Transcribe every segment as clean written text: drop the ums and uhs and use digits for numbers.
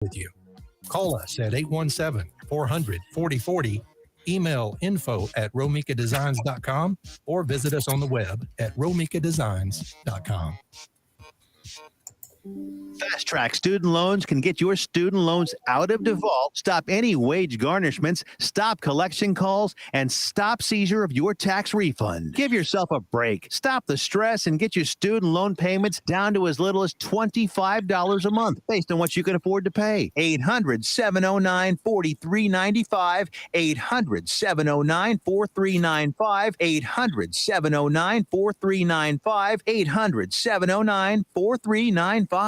with you. Call us at 817-400-4040, email info@romikadesigns.com, or visit us on the web at romikadesigns.com. Fast Track Student Loans can get your student loans out of default, stop any wage garnishments, stop collection calls, and stop seizure of your tax refund. Give yourself a break, stop the stress, and get your student loan payments down to as little as $25 a month based on what you can afford to pay. 800-709-4395, 800-709-4395, 800-709-4395, 800-709-4395.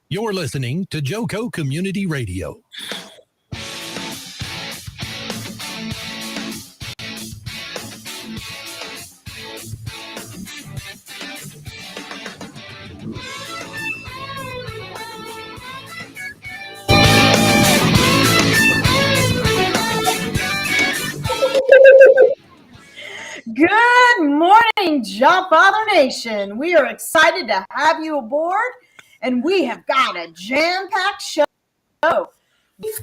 You're listening to JoCo Community Radio. Good morning, Jobfather Nation. We are excited to have you aboard, and we have got a jam-packed show. We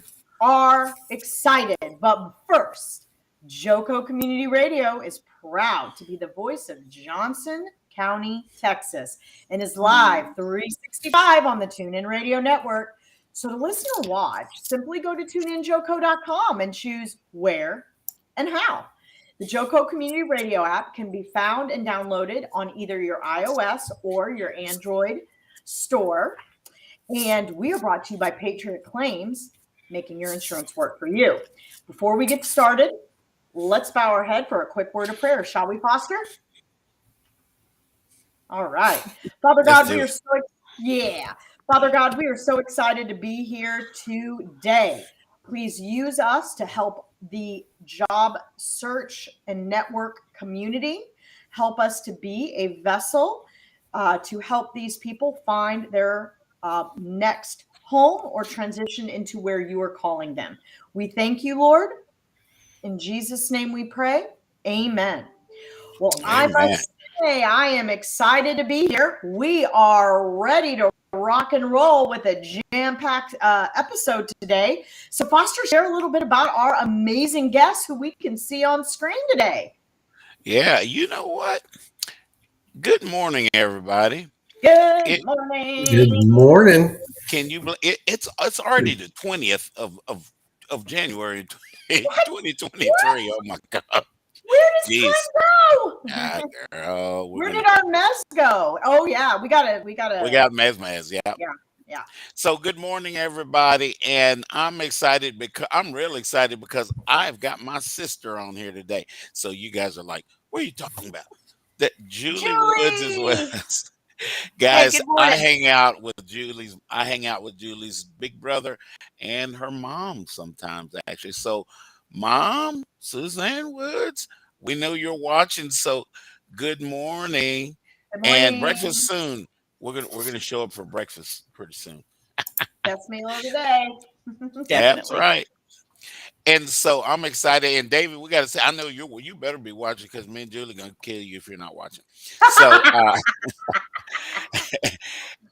are excited, but first, JoCo Community Radio is proud to be the voice of Johnson County, Texas, and is live 365 on the TuneIn Radio Network. So to listen or watch, simply go to tuneinjoco.com and choose where and how. The JoCo Community Radio app can be found and downloaded on either your iOS or your Android store. And we are brought to you by Patriot Claims, making your insurance work for you. Before we get started, let's bow our head for a quick word of prayer. Shall we, Foster? All right. Father God, Father God, we are so excited to be here today. Please use us to help the job search and network community. Help us to be a vessel to help these people find their next home or transition into where you are calling them. We thank you, Lord. In Jesus' name we pray. Amen. Well, amen. I must say I am excited to be here. We are ready to rock and roll with a jam-packed episode today. So Foster, share a little bit about our amazing guests who we can see on screen today. Yeah, you know what? Good morning, everybody. Good morning. Good morning. Can you believe it's already the 20th of January 2023. Oh my God. Where does time go? Girl, where did our mess go? Oh yeah, we got mez. Yeah. So good morning, everybody, and I'm excited because I'm really excited because I've got my sister on here today. So you guys are like, what are you talking about? That Julie Woods is with us. Guys, hey, I hang out with Julie's big brother and her mom sometimes, actually. So Mom, Suzanne Woods, we know you're watching, so good morning. And breakfast soon. We're gonna show up for breakfast pretty soon. Best meal of the day. That's right. And so I'm excited. And David, we got to say, I know you better be watching because me and Julie gonna kill you if you're not watching. So,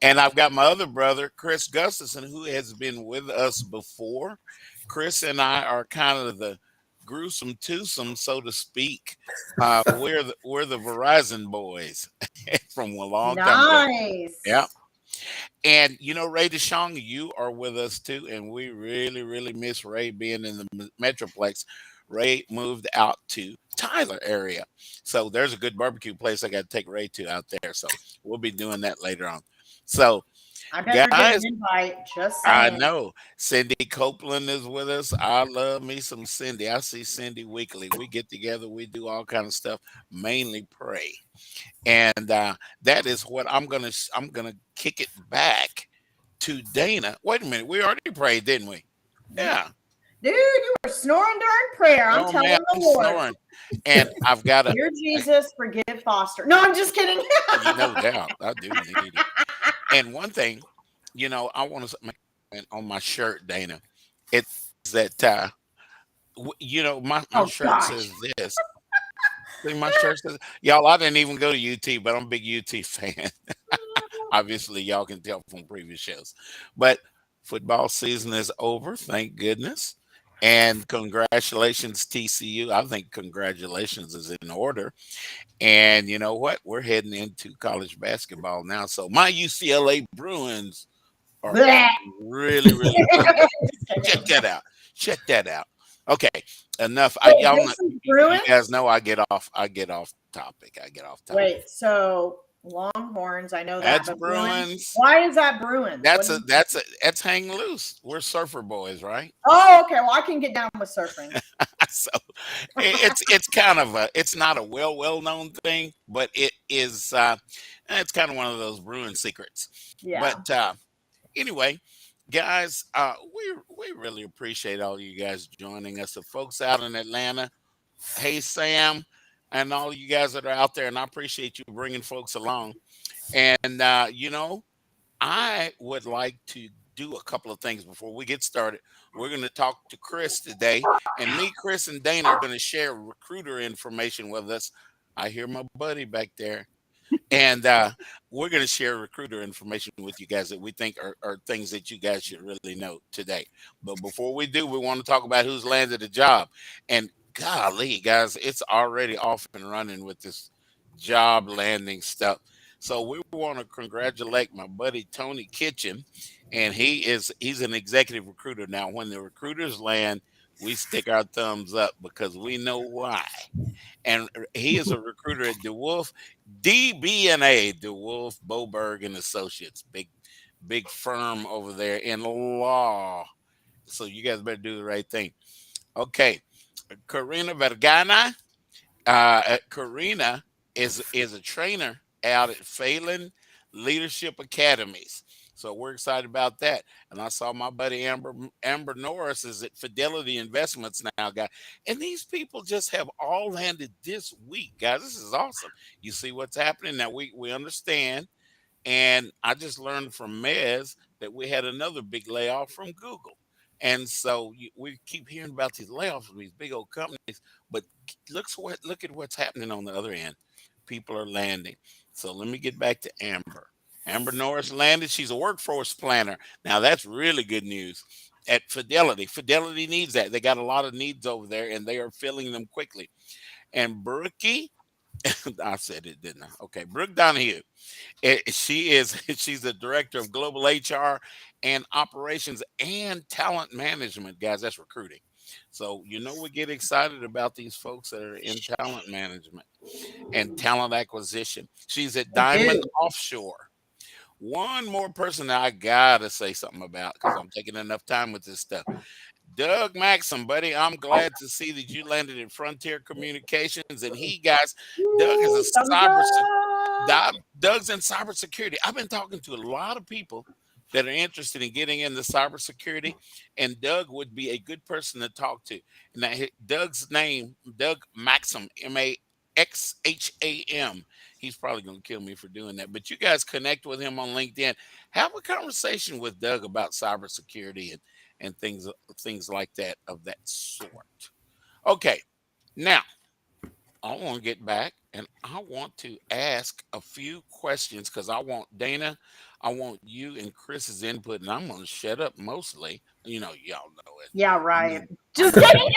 and I've got my other brother, Chris Gustafson, who has been with us before. Chris and I are kind of the gruesome twosome, so to speak. We're the Verizon boys from a long time ago. Nice. Yeah. And Ray DeShong, you are with us too, and we really, really miss Ray being in the Metroplex. Ray moved out to Tyler area, so there's a good barbecue place I got to take Ray to out there. So we'll be doing that later on. So I better get an invite. Just saying. I know Cindy Copeland is with us. I love me some Cindy. I see Cindy weekly. We get together. We do all kind of stuff. Mainly pray, and that is what I'm gonna kick it back to Dana. Wait a minute. We already prayed, didn't we? Yeah. Dude, you were snoring during prayer. I'm telling the Lord. Snoring. And I've got Dear Jesus, forgive Foster. No, I'm just kidding. No doubt. I do need it. And one thing, I want to make on my shirt, Dana. It's that, my shirt says this. See, my shirt says, y'all, I didn't even go to UT, but I'm a big UT fan. Obviously, y'all can tell from previous shows. But Football season is over, thank goodness. And congratulations, TCU. I think congratulations is in order. And you know what? We're heading into college basketball now. So my UCLA Bruins are Bleh. really, really good. Check that out. Check that out. Okay, enough. Wait, Y'all this know, is you Bruins? guys know I get off. I get off topic. I get off topic. Wait, so Longhorns, I know that, That's but Bruins. Bruins. Why is that Bruins? What do you? That's hang loose. We're surfer boys, right? Oh, okay. Well, I can get down with surfing. So it's kind of it's not a well known thing, but it is it's kind of one of those Bruin secrets. Yeah. But anyway, guys, we really appreciate all you guys joining us. The folks out in Atlanta, hey Sam, and all you guys that are out there, and I appreciate you bringing folks along. And I would like to do a couple of things before we get started. We're going to talk to Chris today, and me, Chris, and Dana are going to share recruiter information with us. I hear my buddy back there. And we're going to share recruiter information with you guys that we think are things that you guys should really know today. But before we do, we want to talk about who's landed a job. And golly, guys, it's already off and running with this job landing stuff. So we want to congratulate my buddy Tony Kitchen, and he's an executive recruiter. Now, when the recruiters land, we stick our thumbs up because we know why. And he is a recruiter at DeWolf, DB&A, DeWolf, Boberg and Associates, big firm over there in law. So you guys better do the right thing. Okay, Karina Vergana. Karina is a trainer out at Phelan Leadership Academies. So we're excited about that. And I saw my buddy Amber Norris is at Fidelity Investments now, guys. And these people just have all landed this week, guys. This is awesome. You see what's happening now. We understand. And I just learned from Mez that we had another big layoff from Google. And so we keep hearing about these layoffs from these big old companies, but look at what's happening on the other end. People are landing. So let me get back to Amber. Amber Norris landed. She's a workforce planner. Now that's really good news at Fidelity. Fidelity needs that. They got a lot of needs over there, and they are filling them quickly. And Brookie, I said it, didn't I? Okay, Brooke Donahue. She's the director of global HR and operations and talent management, guys. That's recruiting. So we get excited about these folks that are in talent management and talent acquisition. She's at Diamond Offshore. One more person that I gotta say something about because I'm taking enough time with this stuff. Doug Maxim, buddy, I'm glad to see that you landed in Frontier Communications, and Doug is a Thumbs Doug's in cybersecurity. I've been talking to a lot of people that are interested in getting into cybersecurity, and Doug would be a good person to talk to. And Doug's name, Doug Maxim, Maxham. He's probably going to kill me for doing that. But you guys connect with him on LinkedIn. Have a conversation with Doug about cybersecurity and things like that of that sort. Okay, now I want to get back and I want to ask a few questions because I want Dana, I want you and Chris's input, and I'm going to shut up mostly. Y'all know it. Yeah, right. I'm Just kidding.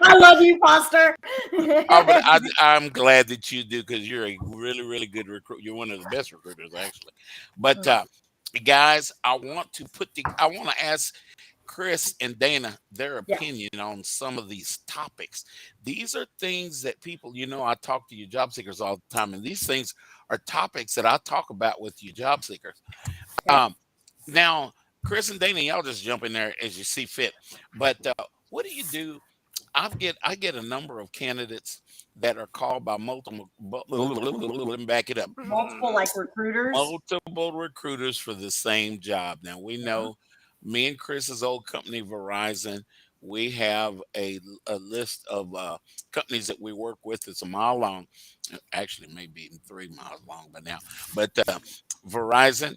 I love you, Foster. but I'm glad that you do because you're a really, really good recruit. You're one of the best recruiters, actually. But guys, I want to ask Chris and Dana their opinion on some of these topics. These are things that people, I talk to you job seekers all the time, and these things are topics that I talk about with you job seekers. Now, Chris and Dana, y'all just jump in there as you see fit. But what do you do? I get a number of candidates that are called by multiple. Let me back it up. Multiple recruiters. Multiple recruiters for the same job. Now we know, me and Chris's old company Verizon, we have a list of companies that we work with. It's a mile long, actually maybe even 3 miles long by now. But Verizon,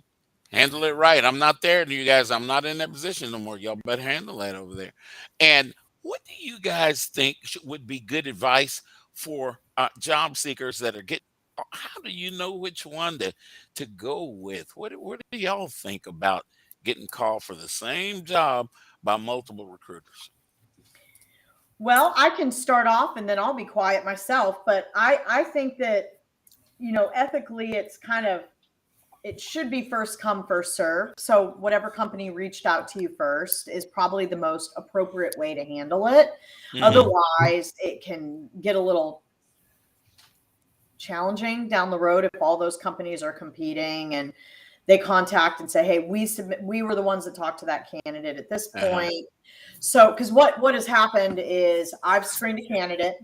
handle it right. I'm not there, you guys. I'm not in that position no more. Y'all better handle that over there. And what do you guys think would be good advice for job seekers that are getting? How do you know which one to go with? What do y'all think about getting called for the same job by multiple recruiters? Well, I can start off and then I'll be quiet myself. But I think that, ethically, it should be first come, first serve. So whatever company reached out to you first is probably the most appropriate way to handle it. Mhm. Otherwise, it can get a little challenging down the road if all those companies are competing and they contact and say, hey, we were the ones that talked to that candidate at this point. So, because what has happened is I've screened a candidate,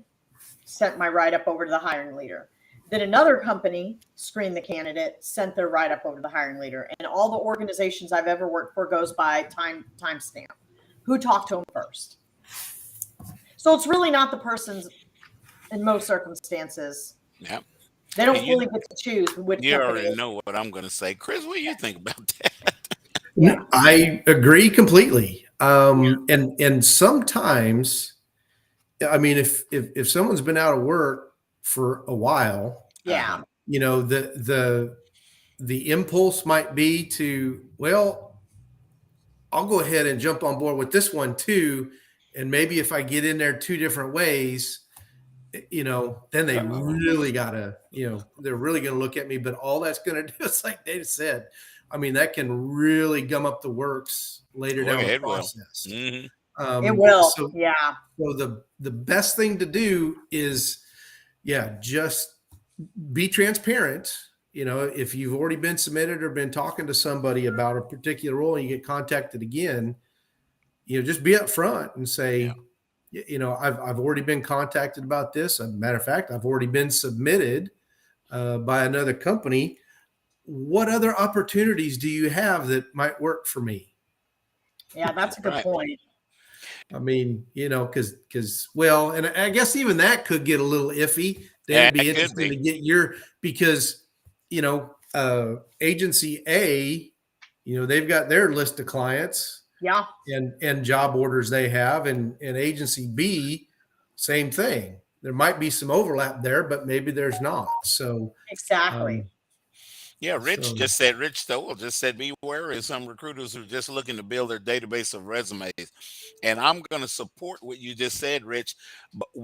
sent my write-up over to the hiring leader. Then another company screened the candidate, sent their write-up over to the hiring leader. And all the organizations I've ever worked for goes by timestamp. Who talked to them first? So it's really not the person's, in most circumstances. Yep. They don't And fully get to choose which you company. already know what I'm going to say. Chris, what do you think about that? Yeah. I agree completely. And sometimes, I mean, if someone's been out of work for a while, Yeah. The impulse might be to, well, I'll go ahead and jump on board with this one too. And maybe if I get in there two different ways, then they really gotta, they're really going to look at me. But all that's going to do is, like Dave said, I mean, that can really gum up the works later down the process. It will. So the best thing to do is, just be transparent. If you've already been submitted or been talking to somebody about a particular role and you get contacted again, just be upfront and say, I've already been contacted about this. As a matter of fact, I've already been submitted by another company. What other opportunities do you have that might work for me? Yeah, that's a good point. I mean, because and I guess even that could get a little iffy. It'd be interesting to get because, agency A, they've got their list of clients. Yeah. And job orders they have, and agency B, same thing. There might be some overlap there, but maybe there's not. So exactly. Rich Stowell just said, beware of some recruiters who are just looking to build their database of resumes. And I'm going to support what you just said, Rich,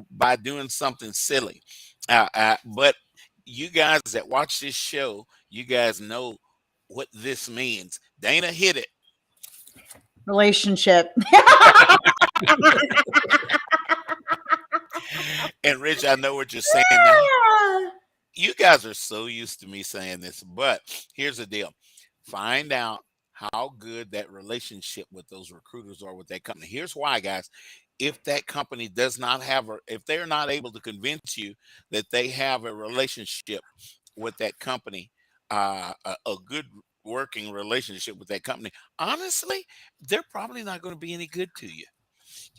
by doing something silly. But you guys that watch this show, you guys know what this means. Dana hit it. Relationship. And Rich, I know what you're saying now. You guys are so used to me saying this, but here's the deal. Find out how good that relationship with those recruiters are with that company. Here's why, guys. If that company does not have, if they're not able to convince you that they have a relationship with that company, a good working relationship with that company, honestly, they're probably not going to be any good to you.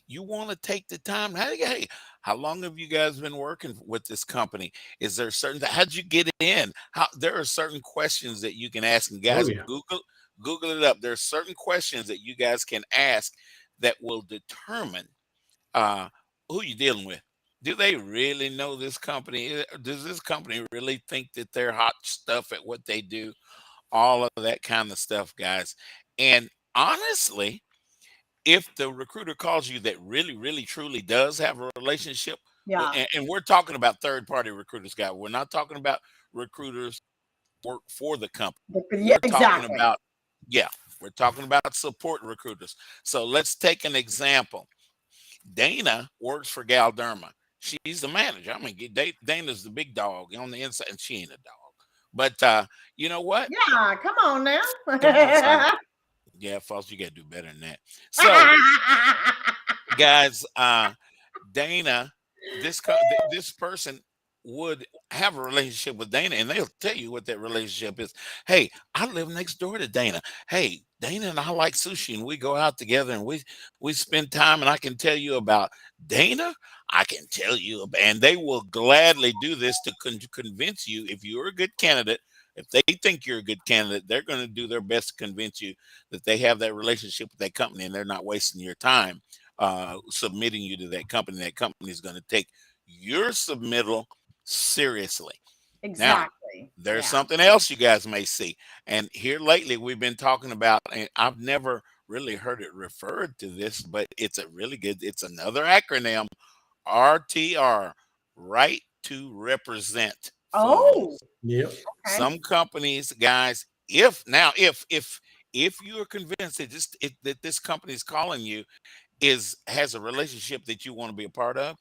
You want to take the time. Hey, how long have you guys been working with this company? Is there how'd you get in? There are certain questions that you can ask, and guys, Google it up. There's certain questions that you guys can ask that will determine who you're dealing with. Do they really know this company? Does this company really think that they're hot stuff at what they do? All of that kind of stuff, guys. And honestly, if the recruiter calls you that really, really, truly does have a relationship, and we're talking about third-party recruiters, guys. We're not talking about recruiters work for the company. We're talking about support recruiters. So let's take an example. Dana works for Galderma. She's the manager. I mean, Dana's the big dog on the inside, and she ain't a dog. But you know what? Yeah, come on now. Yeah, Foss, you got to do better than that. So, guys, Dana, this person would have a relationship with Dana, and they'll tell you what that relationship is. Hey, I live next door to Dana. Hey, Dana and I like sushi, and we go out together, and we spend time, and I can tell you about Dana. I can tell you, and they will gladly do this to convince you if you're a good candidate. If they think you're a good candidate, they're going to do their best to convince you that they have that relationship with that company, and they're not wasting your time submitting you to that company. That company is going to take your submittal seriously. Exactly. Now, there's Yeah. something else you guys may see. And here lately, we've been talking about, and I've never really heard it referred to this, but it's a really good, it's another acronym, RTR, right to represent Oh, forms. Yep. okay. Some companies, guys, if you are convinced that this company is calling you has a relationship that you want to be a part of,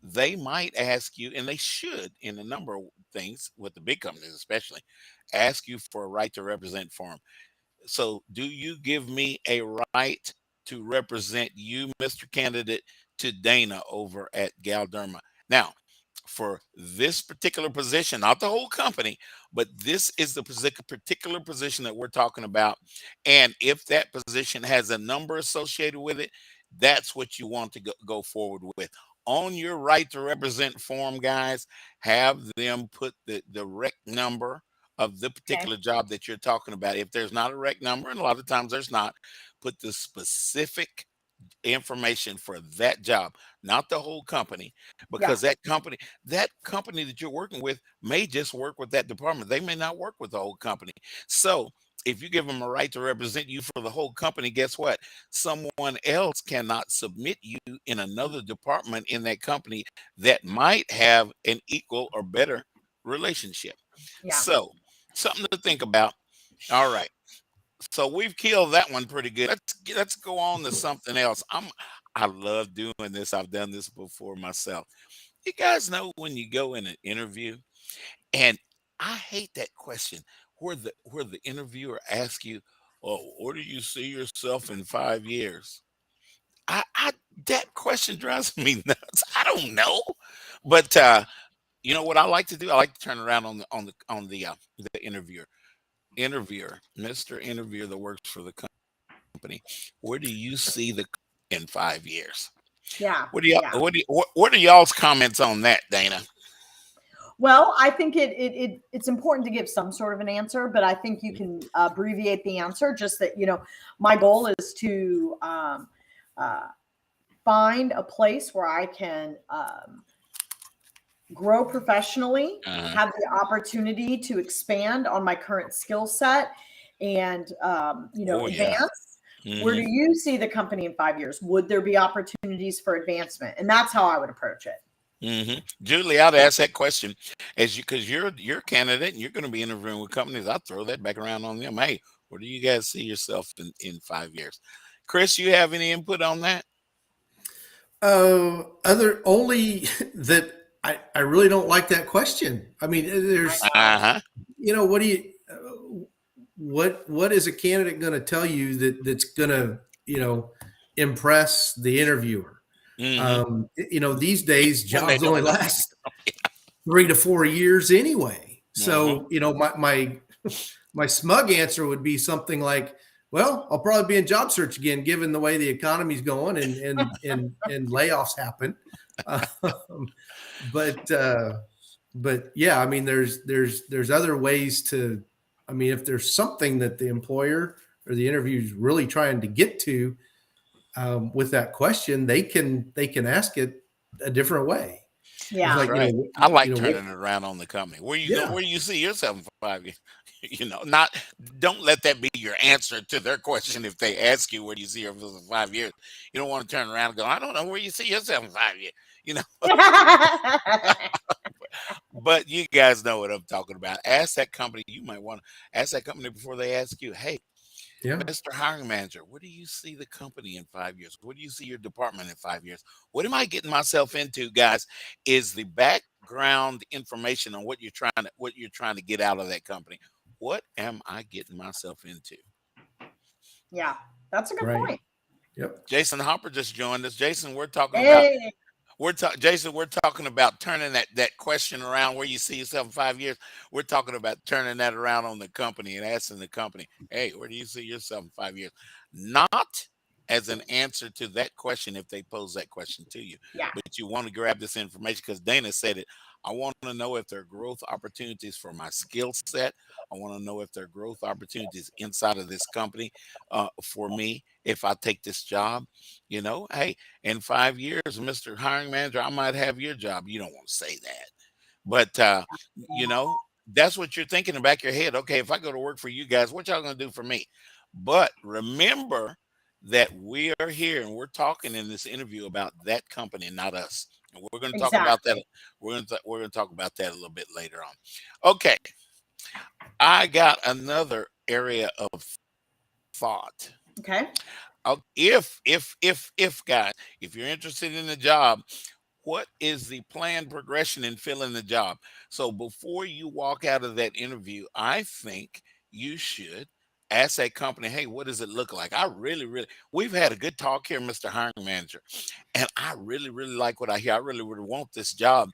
they might ask you, and they should, in a number of things with the big companies especially, ask you for a right to represent form. So, do you give me a right to represent you, Mr. Candidate, to Dana over at Galderma? Now, for this particular position, not the whole company, but this is the particular position that we're talking about. And if that position has a number associated with it, that's what you want to go forward with. On your right to represent form, guys, have them put the rec number of the Okay. particular job that you're talking about. If there's not a rec number, and a lot of times there's not, put the specific information for that job, not the whole company, Yeah. because that company that you're working with may just work with that department. They may not work with the whole company. So if you give them a right to represent you for the whole company, guess what? Someone else cannot submit you in another department in that company that might have an equal or better relationship. Yeah. So something to think about. All right. So we've killed that one pretty good. Let's go on to something else. I love doing this. I've done this before myself. You guys know when you go in an interview, and I hate that question where the interviewer asks you, "Oh, where do you see yourself in 5 years?" I that question drives me nuts. I don't know, but you know what I like to do? I like to turn around the interviewer, Mr. Interviewer that works for the company. Where do you see the in 5 years? Yeah. What do y'all Yeah. what are y'all's comments on that, Dana? Well, I think it's important to give some sort of an answer, but I think you can abbreviate the answer. Just that, my goal is to uh, find a place where I can grow professionally, Uh-huh. have the opportunity to expand on my current skill set, and Oh yeah. advance. Where do Hmm. you see the company in 5 years? Would there be opportunities for advancement? And that's how I would approach it. Julie, I'd ask that question as you because you're a candidate and you're going to be interviewing with companies. I'll throw that back around on them. Hey, where do you guys see yourself in 5 years? Chris, you have any input on that? Other only that I really don't like that question. I mean, I there's, know. Uh-huh. what do you, what is a candidate going to tell you that's going to, impress the interviewer? Hmm. These days When they jobs only don't know. last 3 to 4 years anyway. Uh-huh. So, my smug answer would be something like, well, I'll probably be in job search again, given the way the economy's going and layoffs happen. Um, but yeah, I mean, there's other ways to, I mean, if there's something that the employer or the interview is really trying to get to with that question, they can ask it a different way. It's Yeah. That's like, right. I like what, turning it around on the company. yeah. Where you see yourself in 5 years? Not don't let that be your answer to their question if they ask you where do you see yourself in 5 years. You don't want to turn around and go, I don't know where you see yourself in 5 years. You know, but you guys know what I'm talking about. Ask that company. You might want to ask that company before they ask you, hey, Yeah. Mr. Hiring Manager, where do you see the company in 5 years? Where do you see your department in 5 years? What am I getting myself into, guys? Is the background information on what you're trying to get out of that company. What am I getting myself into? Yeah. That's a good Right. point. Yep. Jason Hopper just joined us. Jason, Hey. We're talking about turning that question around where you see yourself in 5 years. We're talking about turning that around on the company and asking the company, hey, where do you see yourself in 5 years? Not as an answer to that question if they pose that question to you, Yeah. but you want to grab this information because Dana said it. I want to know if there are growth opportunities for my skill set. I want to know if there are growth opportunities inside of this company for me if I take this job. Hey, in 5 years, Mr. Hiring Manager, I might have your job. You don't want to say that. But, you know, that's what you're thinking in the back of your head. Okay, if I go to work for you guys, what y'all gonna do for me? But remember that we are here and we're talking in this interview about that company, not us. And we're going to talk about that. Exactly. We're going to talk about that a little bit later on. Okay, I got another area of thought. Okay. If guys, if you're interested in the job, what is the planned progression in filling the job? So before you walk out of that interview, I think you should ask that company, hey, what does it look like? We've had a good talk here, Mr. Hiring Manager, and I really like what I hear. I really want this job.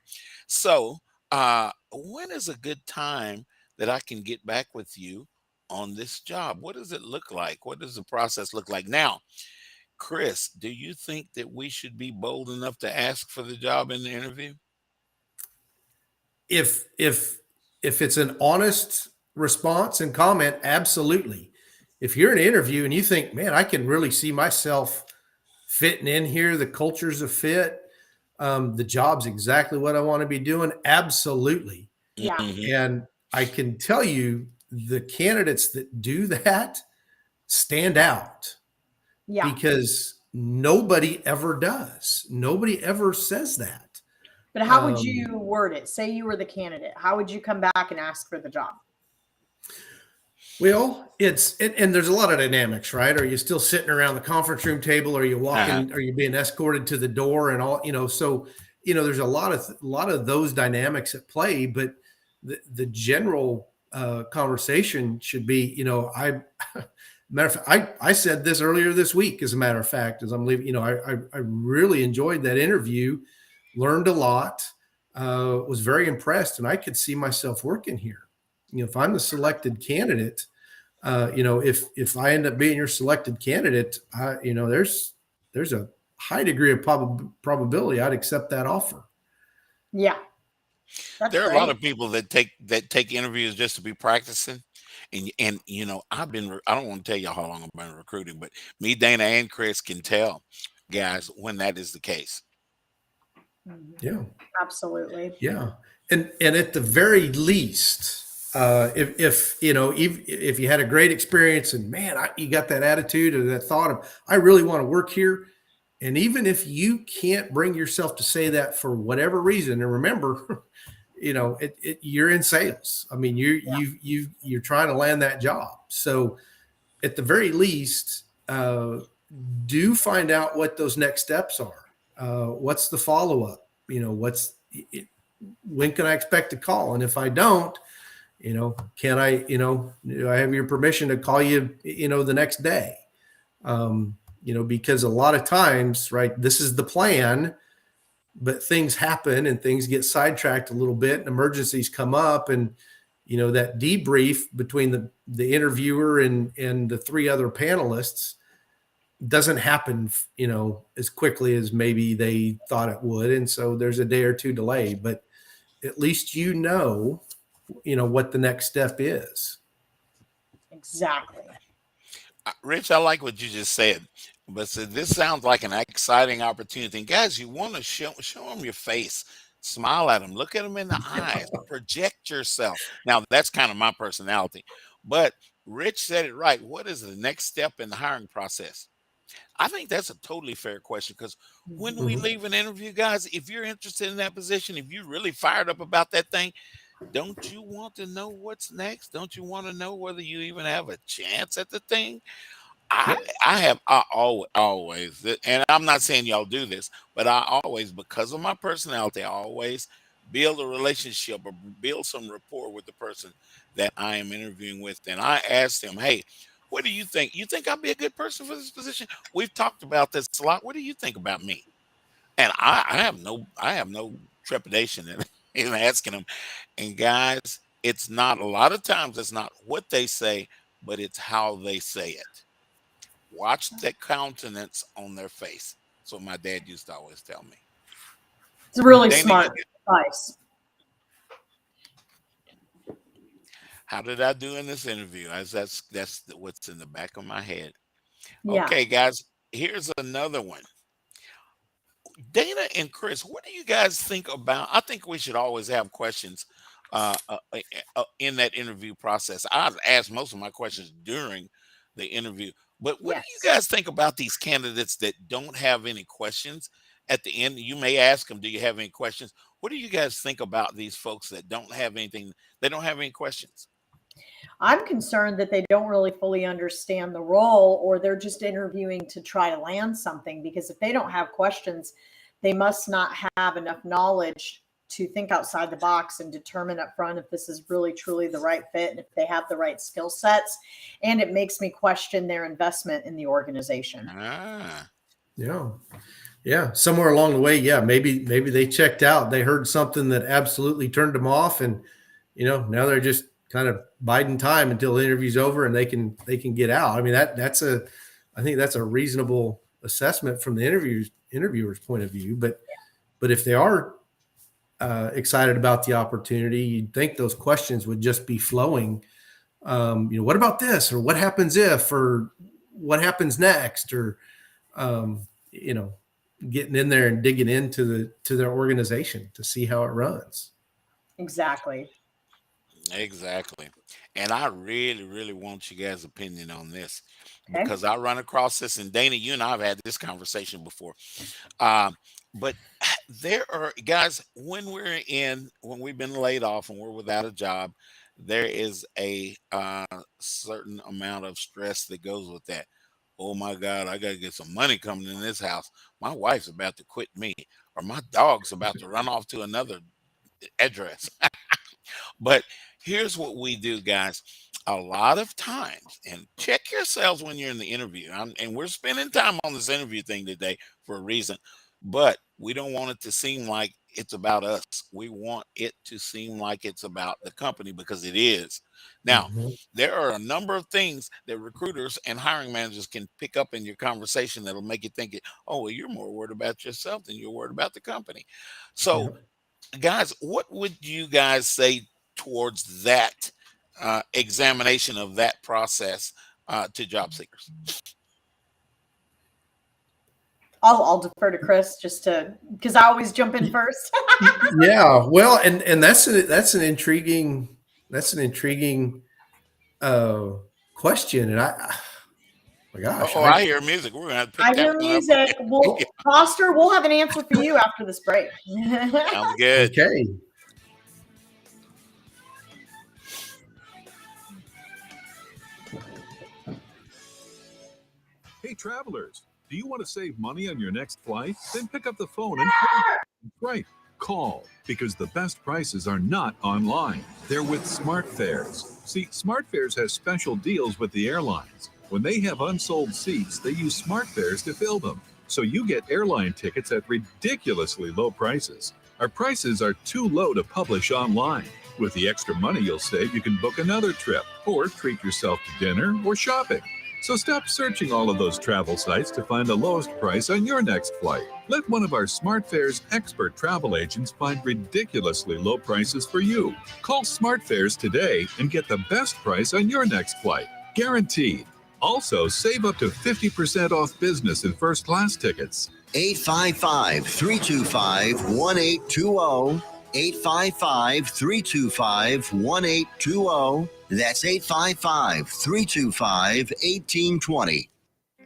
So when is a good time that I can get back with you on this job? What does it look like? What does the process look like? Now, Chris, do you think that we should be bold enough to ask for the job in the interview? If it's an honest response and comment, absolutely. If you're in an interview and you think, man, I can really see myself fitting in here, the culture's a fit, the job's exactly what I want to be doing, absolutely. Yeah. Mhm. And I can tell you the candidates that do that stand out Yeah. because nobody ever does. Nobody ever says that. But how would you word it? Say you were the candidate. How would you come back and ask for the job? Well, and there's a lot of dynamics, right? Are you still sitting around the conference room table? Are you walking? Are you being escorted to the door and all? So there's a lot of those dynamics at play. But the general conversation should be, matter of fact, I said this earlier this week, as a matter of fact, as I'm leaving, I really enjoyed that interview, learned a lot, was very impressed, and I could see myself working here. If I'm the selected candidate, if I end up being your selected candidate, there's a high degree of probability I'd accept that offer. Yeah. That's There are a lot great. of people that take interviews just to be practicing. And I don't want to tell you how long I've been recruiting, but me, Dana, and Chris can tell guys when that is the case. Mhm. Yeah. Absolutely. Yeah. And at the very least, if you had a great experience and man, you got that attitude or that thought of, I really want to work here. And even if you can't bring yourself to say that for whatever reason, and remember, you're in sales. I mean, you're trying to land that job. So at the very least, do find out what those next steps are. What's the follow-up? When can I expect a call? And if I don't, can I, do I have your permission to call you, the next day? Because a lot of times, right, this is the plan, but things happen and things get sidetracked a little bit and emergencies come up. And, that debrief between the interviewer and the three other panelists doesn't happen, as quickly as maybe they thought it would. And so there's a day or two delay, but at least what the next step is. Exactly. Rich, I like what you just said, but this sounds like an exciting opportunity. And guys, you want to show them your face, smile at them, look at them in the eyes, project yourself. Now, that's kind of my personality, but Rich said it right. What is the next step in the hiring process? I think that's a totally fair question because when we leave an interview, guys, if you're interested in that position, if you're really fired up about that thing, don't you want to know what's next? Don't you want to know whether you even have a chance at the thing? I Yep. I always, and I'm not saying y'all do this, but I always, because of my personality, I always build a relationship or build some rapport with the person that I am interviewing with. And I ask them, hey, what do you think? You think I'd be a good person for this position? We've talked about this a lot. What do you think about me? And I have no trepidation in asking them. And guys, it's not a lot of times it's not what they say, but it's how they say it. Watch that countenance on their face. So my dad used to always tell me. It's really Dana, smart advice. how did I do in this interview? As that's what's in the back of my head. Yeah. Okay, guys, here's another one. Dana and Chris, what do you guys think about? I think we should always have questions in that interview process. I've asked most of my questions during the interview. But what do Yes. you guys think about these candidates that don't have any questions at the end? You may ask them, do you have any questions? What do you guys think about these folks that don't have anything? They don't have any questions. I'm concerned that they don't really fully understand the role, or they're just interviewing to try to land something, because if they don't have questions, they must not have enough knowledge to think outside the box and determine up front if this is really truly the right fit and if they have the right skill sets. And it makes me question their investment in the organization. Yeah. Somewhere along the way, maybe they checked out. They heard something that absolutely turned them off, and now they're just kind of biding time until the interview's over and they can get out. I mean, I think that's a reasonable assessment from the interviewer's point of view. But if they are excited about the opportunity, you'd think those questions would just be flowing. What about this, or what happens if, or what happens next, or getting in there and digging into their organization to see how it runs. Exactly. And I really, really want you guys' opinion on this, Okay. because I run across this, and Dana, you and I have had this conversation before. But there are guys, when we've been laid off and we're without a job, there is a certain amount of stress that goes with that. Oh my God, I got to get some money coming in this house. My wife's about to quit me, or my dog's about to run off to another address. But here's what we do, guys. A lot of times, and check yourselves when you're in the interview, and we're spending time on this interview thing today for a reason, but we don't want it to seem like it's about us. We want it to seem like it's about the company, because it is. Now, there are a number of things that recruiters and hiring managers can pick up in your conversation that'll make you think, oh, well, you're more worried about yourself than you're worried about the company. So, guys, what would you guys say towards that examination of that process to job seekers? I'll defer to Chris because I always jump in first. Yeah, well, and that's an intriguing question, and my gosh, I hear music. We're gonna have to pick I that hear one music. up. Foster, we'll have an answer for you after this break. Sounds good. Okay. Hey, travelers, do you want to save money on your next flight? Then pick up the phone and call. Right, call, because the best prices are not online. They're with SmartFares. See, SmartFares has special deals with the airlines. When they have unsold seats, they use SmartFares to fill them. So you get airline tickets at ridiculously low prices. Our prices are too low to publish online. With the extra money you'll save, you can book another trip or treat yourself to dinner or shopping. So stop searching all of those travel sites to find the lowest price on your next flight. Let one of our SmartFares expert travel agents find ridiculously low prices for you. Call SmartFares today and get the best price on your next flight. Guaranteed. Also, save up to 50% off business and first class tickets. 855-325-1820. 855-325-1820. That's 855-325-1820.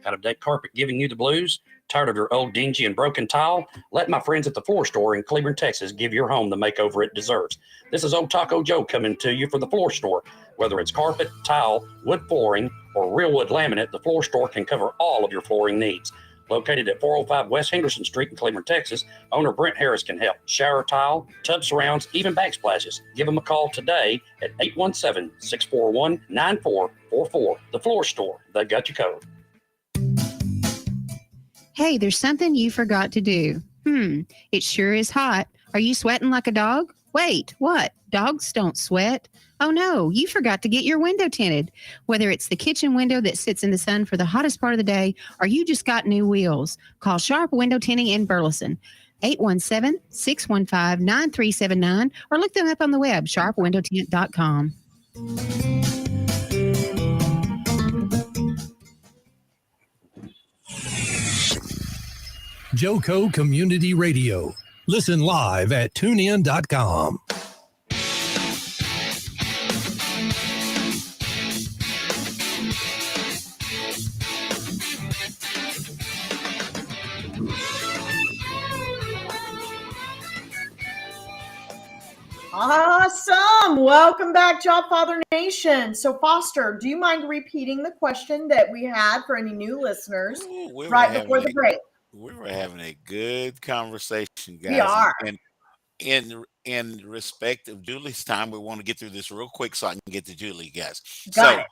Out of deck carpet giving you the blues? Tired of your old dingy and broken tile? Let my friends at the Floor Store in Cleveland, Texas give your home the makeover it deserves. This is Old Taco Joe coming to you for the Floor Store. Whether it's carpet, tile, wood flooring, or real wood laminate, the Floor Store can cover all of your flooring needs. Located at 405 West Henderson Street in Cleveland, Texas, owner Brent Harris can help. Shower tile, tub surrounds, even backsplashes. Give them a call today at 817-641-9444. The Floor Store, they got you covered. Hey, there's something you forgot to do. It sure is hot. Are you sweating like a dog? Wait, what? Dogs don't sweat. Oh no, you forgot to get your window tinted. Whether it's the kitchen window that sits in the sun for the hottest part of the day, or you just got new wheels, call Sharp Window Tinting in Burleson. 817-615-9379, or look them up on the web, sharpwindowtint.com. Joco Community Radio. Listen live at tunein.com. Awesome. Welcome back, Jobfather Nation. So, Foster, do you mind repeating the question that we had for any new listeners Ooh, right before the break? we were having a good conversation, We guys, are. and in respect of Julie's time, we want to get through this real quick so I can get to Julie, guys. Got So it.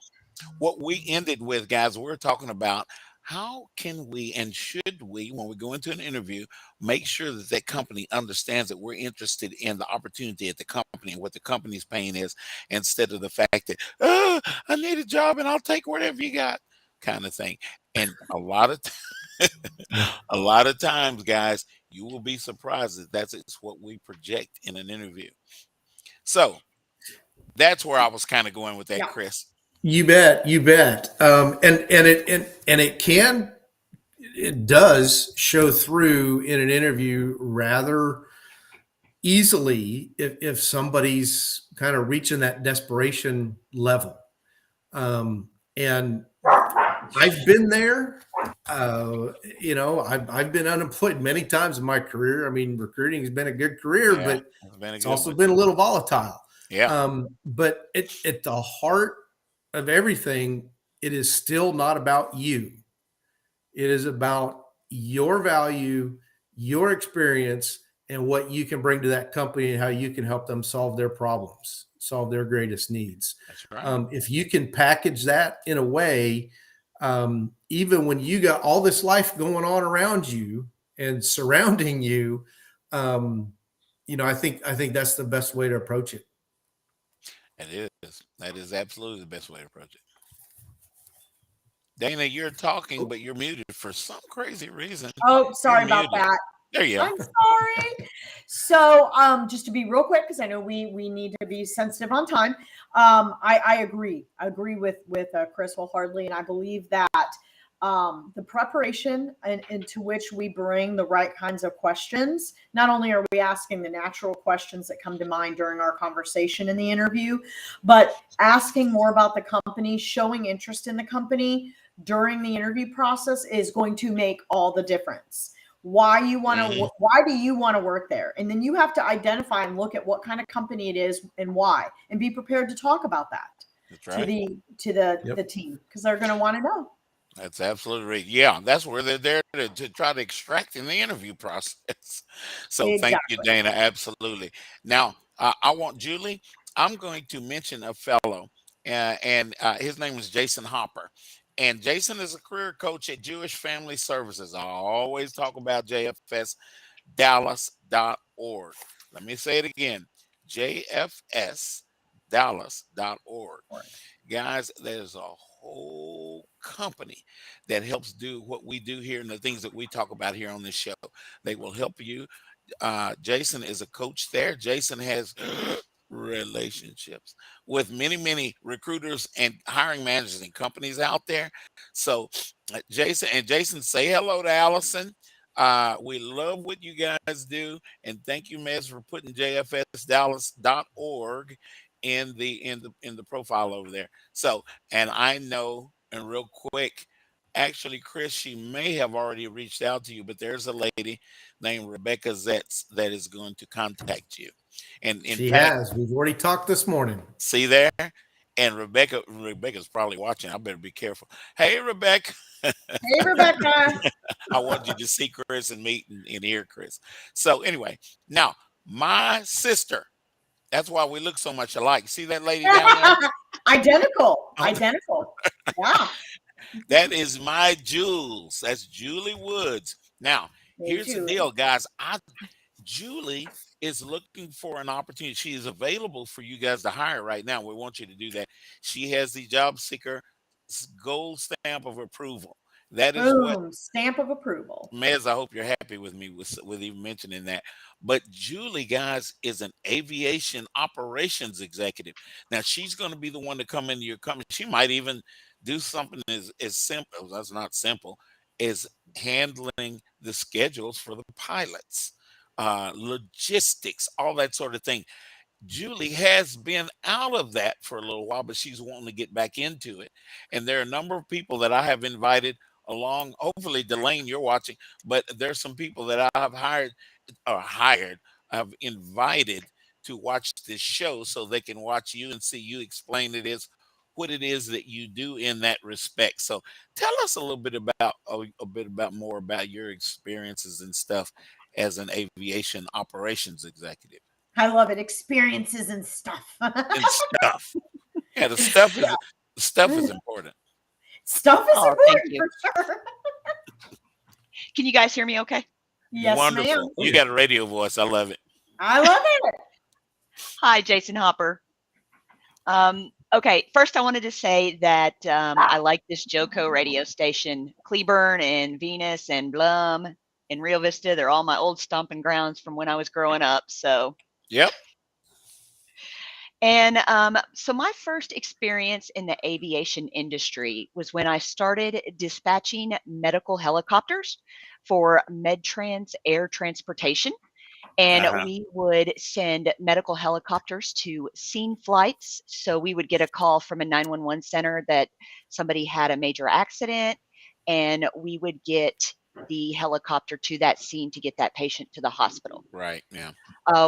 what we ended with, guys, we're talking about how can we and should we, when we go into an interview, make sure that that company understands that we're interested in the opportunity at the company and what the company's paying is, instead of the fact that, oh, I need a job and I'll take whatever you got, kind of thing. And a lot of a lot of times, guys, you will be surprised that that's it's what we project in an interview. So that's where I was kind of going with that, Yeah. Chris. You bet, you bet. It does show through in an interview rather easily if somebody's kind of reaching that desperation level. And I've been there. I've been unemployed many times in my career. I mean, recruiting has been a good career, Yeah, but it's been a it's good also one. been a little volatile. Yeah, But at the heart of everything, it is still not about you. It is about your value, your experience, and what you can bring to that company and how you can help them solve their problems, solve their greatest needs. that's right. If you can package that in a way, even when you got all this life going on around you and surrounding you, I think that's the best way to approach it. It is. That is absolutely the best way to approach it. Dana, you're talking, but you're muted for some crazy reason. Oh, You're sorry about muted. that. There you are. I'm sorry. So, just to be real quick, because I know we need to be sensitive on time. I agree. I agree with Chris wholeheartedly, and I believe that the preparation into which we bring the right kinds of questions. Not only are we asking the natural questions that come to mind during our conversation in the interview, but asking more about the company, showing interest in the company during the interview process is going to make all the difference. Why you want to Mhm. why do you want to work there? And then you have to identify and look at what kind of company it is and why, and be prepared to talk about that That's to right. the team, because they're going to want to know. That's absolutely right. Yeah, that's where they're there to try to extract in the interview process. So thank you, Exactly. Dana. Absolutely. Now, I want Julie. I'm going to mention a fellow, and his name is Jason Hopper. And Jason is a career coach at Jewish Family Services. I always talk about jfsdallas.org. Let me say it again, jfsdallas.org. Guys, there's a whole company that helps do what we do here and the things that we talk about here on this show. They will help you. Jason is a coach there. Jason has relationships with many recruiters and hiring managers and companies out there. So, Jason, say hello to Allison. We love what you guys do, and thank you, Mez, for putting jfsdallas.org in the profile over there. So, and I know, and real quick, actually, Chris, she may have already reached out to you, but there's a lady named Rebecca Zetz that is going to contact you. And in She fact, has. We've already talked this morning. see there, and Rebecca's probably watching. I better be careful. Hey, Rebecca. Hey, Rebecca. I want you to see Chris and meet and hear Chris. So anyway, now my sister. That's why we look so much alike. See that lady down there? Identical. Oh, Identical. Yeah. that is my Jules. That's Julie Woods. Now, Me here's the too. deal, guys. Julie is looking for an opportunity. She is available for you guys to hire right now. We want you to do that. She has the job seeker gold stamp of approval. That is what, Boom. Stamp of approval. Mez, I hope you're happy with me with even mentioning that. But Julie, guys, is an aviation operations executive. Now she's going to be the one to come into your company. She might even do something as simple, that's not simple, as handling the schedules for the pilots, logistics, all that sort of thing. Julie has been out of that for a little while, but she's wanting to get back into it. And there are a number of people that I have invited along. Hopefully, Delane, you're watching, but there's some people that I have hired, I've invited to watch this show so they can watch you and see you explain what it is that you do in that respect. So tell us a little bit about more about your experiences and stuff as an aviation operations executive. I love it. Experiences and stuff. And stuff. Yeah, the stuff is important. Stuff is Oh, thank important you. for sure. Can you guys hear me okay? Yes, Wonderful. ma'am. You got a radio voice. I love it. I love it. Hi, Jason Hopper. Okay, first I wanted to say that I like this JoCo radio station. Cleburne and Venus and Blum and Rio Vista, they're all my old stomping grounds from when I was growing up. So, Yep. and so my first experience in the aviation industry was when I started dispatching medical helicopters for MedTrans Air Transportation. And Uh-huh. we would send medical helicopters to scene flights. So we would get a call from a 911 center that somebody had a major accident, and we would get the helicopter to that scene to get that patient to the hospital. Right. Yeah.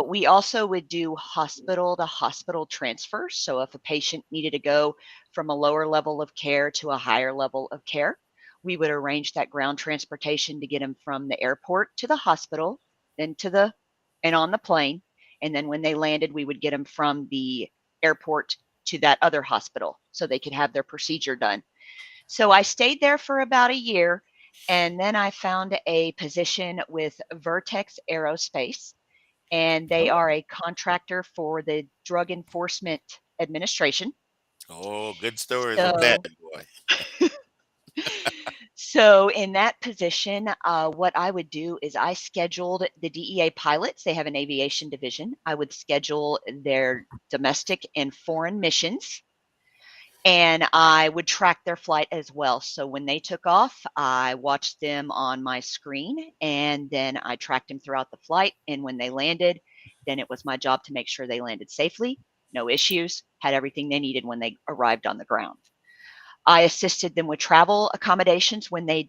We also would do hospital to hospital transfers. So if a patient needed to go from a lower level of care to a higher level of care, we would arrange that ground transportation to get them from the airport to the hospital, then and on the plane. And then when they landed, we would get them from the airport to that other hospital so they could have their procedure done. So I stayed there for about a year. And then I found a position with Vertex Aerospace, and they are a contractor for the Drug Enforcement Administration. Oh, good stories of that boy. So in that position, what I would do is I scheduled the DEA pilots. They have an aviation division. I would schedule their domestic and foreign missions, and I would track their flight as well. So when they took off, I watched them on my screen, and then I tracked them throughout the flight. And when they landed, then it was my job to make sure they landed safely, no issues, had everything they needed when they arrived on the ground. I assisted them with travel accommodations when they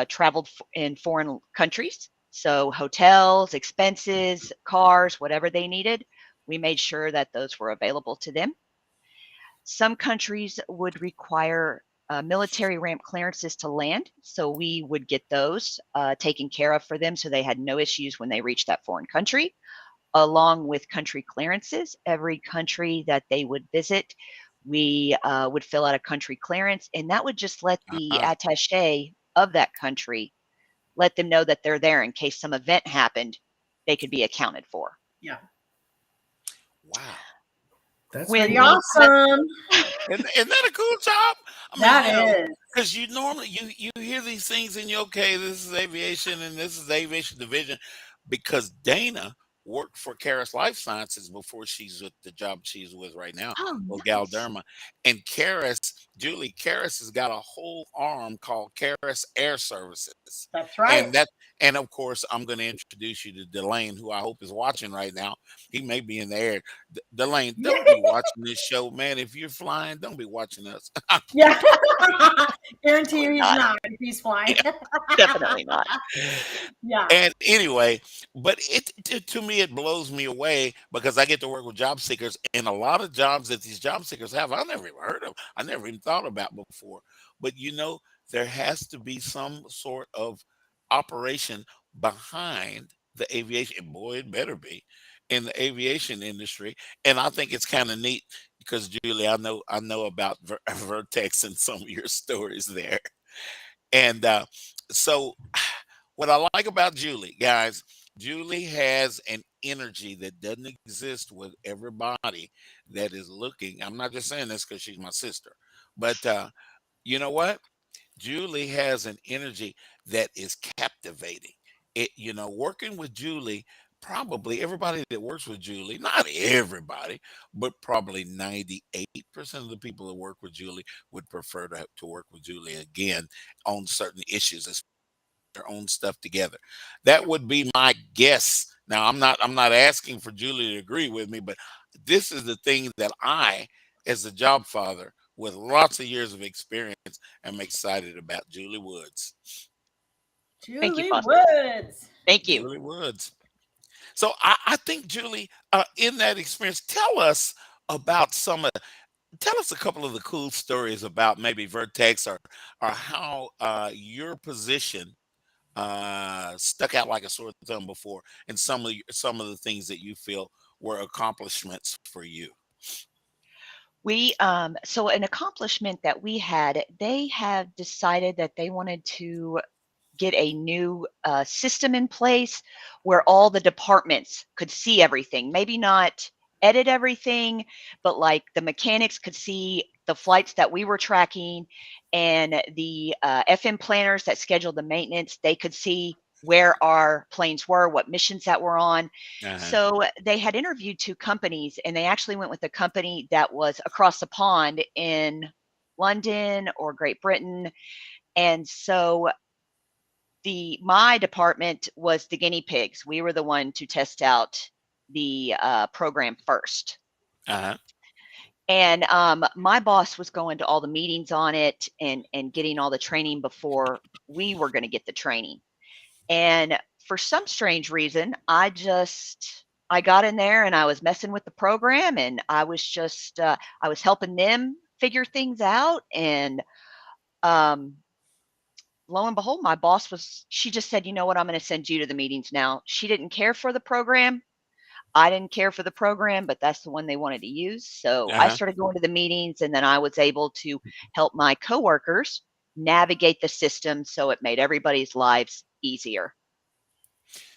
traveled in foreign countries. So hotels, expenses, cars, whatever they needed, we made sure that those were available to them. Some countries would require military ramp clearances to land, so we would get those taken care of for them so they had no issues when they reached that foreign country. Along with country clearances, every country that they would visit, we would fill out a country clearance, and that would just let the attaché of that country let them know that they're there in case some event happened, they could be accounted for. Yeah. Wow. That's Pretty cool. awesome. Isn't that a cool job? I mean, That is. because you normally you hear these things and you're okay, this is aviation and this is the aviation division, because Dana worked for Karis Life Sciences before she's with the job she's with right now, Oh, with nice. Galderma. And Julie Karis has got a whole arm called Karis Air Services. That's right. And of course, I'm going to introduce you to Delane, who I hope is watching right now. He may be in the air. Delane, don't be watching this show, man. If you're flying, don't be watching us. Yeah. Guarantee you he's Not. not if he's flying. Definitely not. Yeah. And anyway, but to me, it blows me away because I get to work with job seekers, and a lot of jobs that these job seekers have, I never even heard of. I never even thought about before. But there has to be some sort of operation behind the aviation. And boy, it better be in the aviation industry. And I think it's kind of neat because Julie, I know about Vertex and some of your stories there. And so what I like about Julie, guys, Julie has an energy that doesn't exist with everybody that is looking. I'm not just saying this because she's my sister, but you know what? Julie has an energy that is captivating. Working with Julie, probably everybody that works with Julie, not everybody, but probably 98% of the people that work with Julie would prefer to work with Julie again on certain issues, their own stuff together. That would be my guess. Now, I'm not asking for Julie to agree with me, but this is the thing that I, as a job father with lots of years of experience, am excited about. Julie Woods. Thank you, Julie Foster. Woods. Thank you. Julie Woods. So I think, Julie, in that experience, about some of tell us a couple of the cool stories about maybe Vertex, or how your position stuck out like a sore thumb before, and some of the things that you feel were accomplishments for you. So an accomplishment that we had, they have decided that they wanted to get a new system in place where all the departments could see everything. Maybe not edit everything, but like the mechanics could see the flights that we were tracking, and the FM planners that scheduled the maintenance, they could see where our planes were, what missions that were on. Uh-huh. So they had interviewed two companies, and they actually went with a company that was across the pond in London or Great Britain. And so my department was the guinea pigs. We were the one to test out the program first. Uh-huh. And my boss was going to all the meetings on it and getting all the training before we were going to get the training. And for some strange reason, I got in there and I was messing with the program, and I was just I was helping them figure things out. And um, lo and behold, my boss she just said, you know what, I'm going to send you to the meetings now. She didn't care for the program. I didn't care for the program, but that's the one they wanted to use. So I Uh-huh. started going to the meetings, and then I was able to help my coworkers navigate the system so it made everybody's lives easier.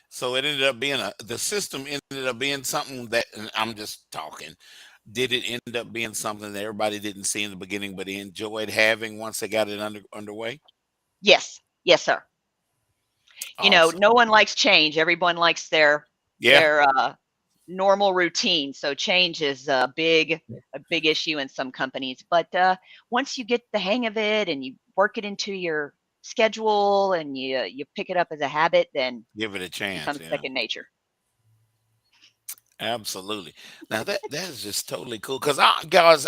So it ended up being the system ended up being something that, and I'm just talking. Did it end up being something that everybody didn't see in the beginning, but enjoyed having once they got it underway? Yes. Yes, sir. Awesome. No one likes change. Everyone likes their Yeah. their normal routine. So change is a big issue in some companies. But once you get the hang of it and you work it into your schedule and you pick it up as a habit, then Give it a it chance. becomes Yeah. second nature. Absolutely. Now that is just totally cool. Because guys,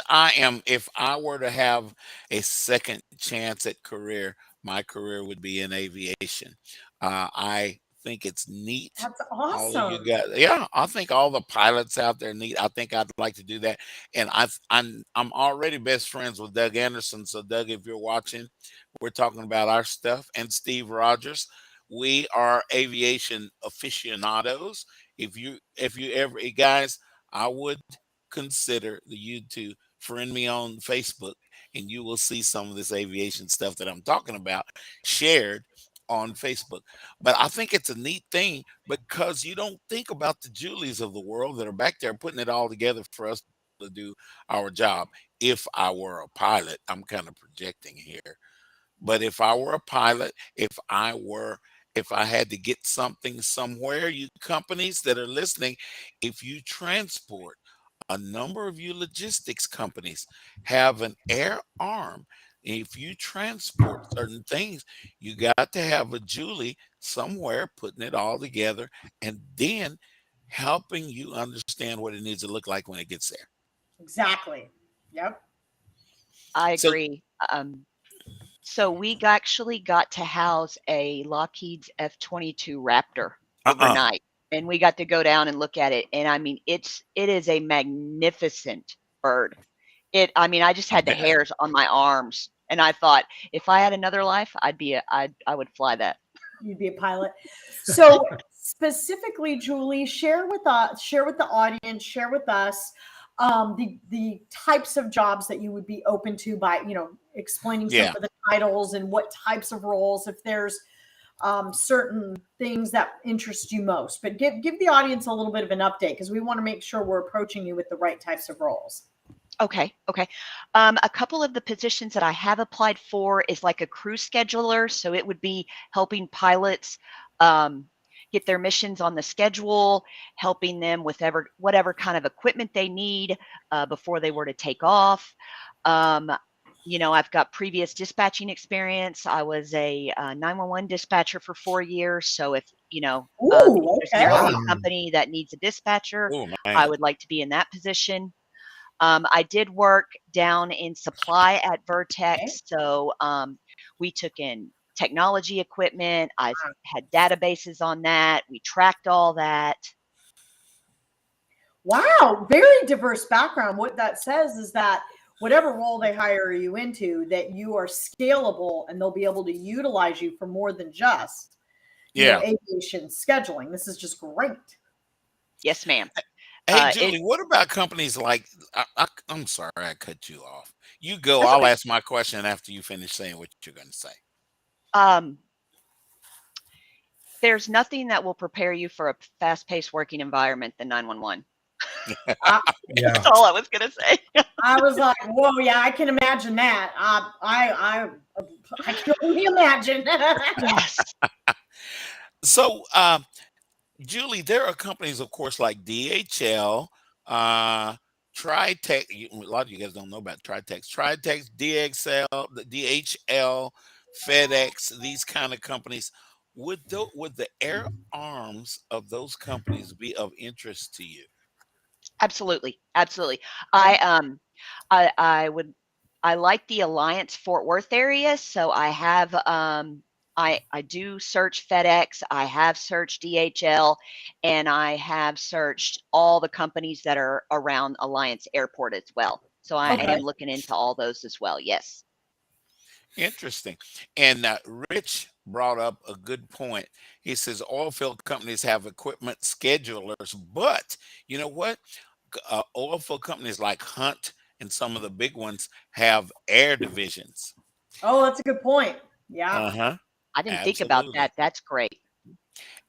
if I were to have a second chance at career, my career would be in aviation. I think it's neat. That's All of you awesome. guys, yeah, I think all the pilots out there neat. I think I'd like to do that. And I'm already best friends with Doug Anderson. So Doug, if you're watching, we're talking about our stuff. And Steve Rogers. We are aviation aficionados. If you ever, guys, I would consider you to friend me on Facebook, and you will see some of this aviation stuff that I'm talking about shared on Facebook. But I think it's a neat thing, because you don't think about the Julies of the world that are back there putting it all together for us to do our job. If I were a pilot, I'm kind of projecting here, but if I were a pilot, if I had to get something somewhere, you companies that are listening, if you transport, a number of you logistics companies have an air arm. If you transport certain things, you got to have a Julie somewhere putting it all together, and then helping you understand what it needs to look like when it gets there. Exactly. Yep. I So, agree. So we actually got to house a Lockheed's F-22 Raptor uh-uh. overnight, and we got to go down and look at it. And I mean, it is a magnificent bird. I just I had the bet. hairs on my arms, and I thought if I had another life, I would fly that. You'd be a pilot. So specifically, Julie, share with the audience, share with us the types of jobs that you would be open to by explaining some Yeah. of the titles and what types of roles, if there's certain things that interest you most. But give the audience a little bit of an update, because we want to make sure we're approaching you with the right types of roles. Okay, okay. A couple of the positions that I have applied for is like a crew scheduler. So it would be helping pilots get their missions on the schedule, helping them with whatever kind of equipment they need before they were to take off. Um, I've got previous dispatching experience. I was a 911 dispatcher for 4 years. So if Ooh, there's an okay. airline company that needs a dispatcher, Oh I man. would like to be in that position. I did work down in supply at Okay. Vertex, so we took in technology equipment. I had databases on that. We tracked all that. Wow, very diverse background. What that says is that whatever role they hire you into, that you are scalable and they'll be able to utilize you for more than just, Yeah. aviation scheduling. This is just great. Yes, ma'am. Hey, It Julie, what about companies like, I'm sorry, I cut you off. You go. I'll ask my question after you finish saying what you're going to say. There's nothing that will prepare you for a fast-paced working environment than 911. Yeah. That's all I was gonna say. I was like, whoa, yeah, I can imagine that. I can only imagine. Yes. So, Julie, there are companies, of course, like DHL, Tritech. A lot of you guys don't know about Tritex, DXL, the DHL, FedEx, these kind of companies. Would the air arms of those companies be of interest to you? Absolutely, absolutely. I like the Alliance Fort Worth area, so I have I do search FedEx, I have searched DHL, and I have searched all the companies that are around Alliance Airport as well. So I Okay. am looking into all those as well. Yes. Interesting. And Rich brought up a good point. He says oil field companies have equipment schedulers, but you know what? Oil field companies like Hunt and some of the big ones have air divisions. Oh, that's a good point. Yeah. Uh-huh. I didn't think about Absolutely. that. That's great.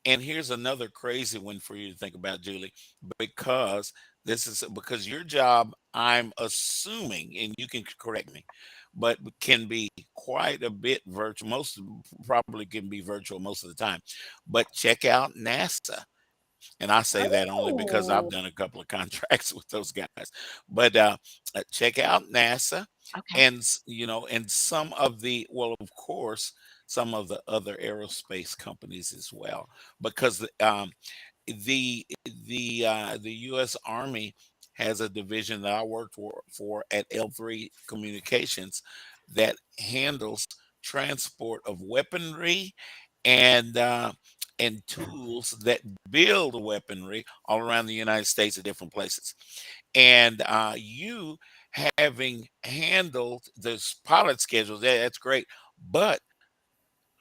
And here's another crazy one for you to think about, Julie, because this is because your job, I'm assuming, and you can correct me, but can be quite a bit virtual. Probably can be virtual most of the time. But check out NASA. And I say that only because I've Oh, done a couple of contracts with those guys. But check out NASA, Okay. and and some of the, well, of course, some of the other aerospace companies as well, because the U.S. Army has a division that I worked for at L3 Communications that handles transport of weaponry and tools that build weaponry all around the United States at different places. And you having handled this pilot schedules, that's great, but